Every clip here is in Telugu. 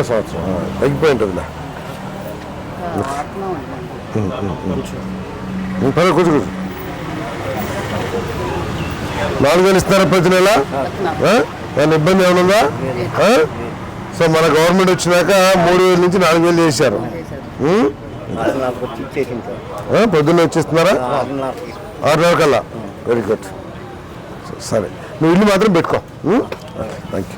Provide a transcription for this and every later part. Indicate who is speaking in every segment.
Speaker 1: సంవత్సరం తగ్గిపోయి ఉంటుందిలే. కూర్చో కూర్చో. 4,000 ఇస్తున్నారా ప్రతి నెల? దాని ఇబ్బంది ఏమన్నా? సో మన గవర్నమెంట్ వచ్చినాక 3,000 నుంచి 4,000 చేశారు. పొద్దున్న వచ్చేస్తున్నారా? 6:30 కల్లా. Very good. సరే, నువ్వు ఇల్లు మాత్రం పెట్టుకో. Thank you.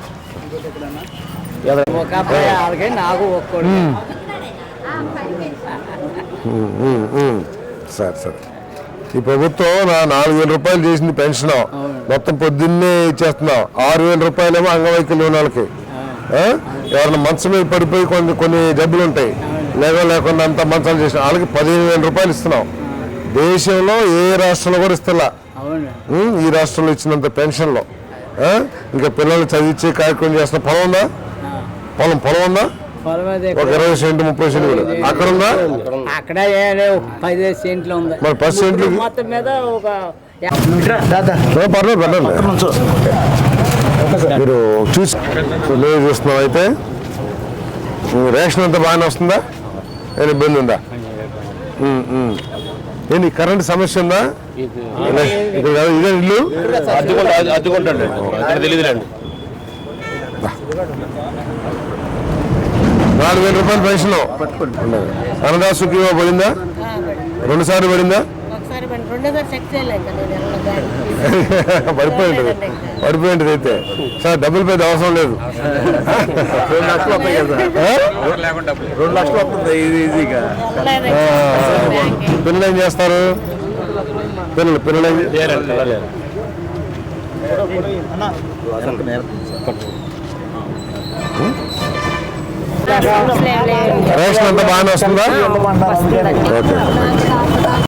Speaker 1: సరే సరే. ఈ ప్రభుత్వం 4,000 రూపాయలు చేసింది పెన్షన్, మొత్తం పొద్దున్నే ఇచ్చేస్తున్నాం. 6,000 రూపాయలేమో అంగవైకల్యం ఉన్న వాళ్ళకి. ఎవరైనా మంచం మీద పడిపోయి కొన్ని జబ్బులు ఉంటాయి, లేకుండా అంతా మంచాలు చేసిన వాళ్ళకి 15,000 రూపాయలు ఇస్తున్నాం. దేశంలో ఏ రాష్ట్రంలో కూడా ఇస్తలా ఈ రాష్ట్రంలో ఇచ్చినంత పెన్షన్లో. ఇంకా పిల్లలు చదివించే కార్యక్రమం చేస్తున్న పొలం ఉందా? పొలం ఉందా? ఒక 20 సెంట్లు 30 సెంట్లు అక్కడ ఉందా?
Speaker 2: అక్కడ 15 సెంట్లు ఉంది.
Speaker 1: మరి 10 సెంట్లు
Speaker 2: మొత్తం మీద ఒక
Speaker 1: పర్లేదు. మీరు చూసి చూస్తున్నాం. అయితే రేషన్ అంతా బాగానే వస్తుందా? ఏమైనా ఇబ్బంది ఉందా? ఏంటి కరెంట్ సమస్య ఉందా? ఇదే ఇల్లు
Speaker 3: అద్దుకుంటాండి, తెలియదులేండి.
Speaker 1: 4,000 రూపాయలు పెన్షన్. అన్నదా సుఖీమా పడిందా? 2 సార్లు పడిందా? పడిపోయింది అయితే. సార్ డబ్బులు పెద్ద అవసరం లేదు.
Speaker 3: 2 లక్షలు వస్తాయి కదా, 2 లక్షలు వస్తుంది ఈజీగా.
Speaker 1: పిల్లలు ఏం చేస్తారు? పిల్లలు రేషన్ అంతా బాగానే వస్తుందా? ఓకే.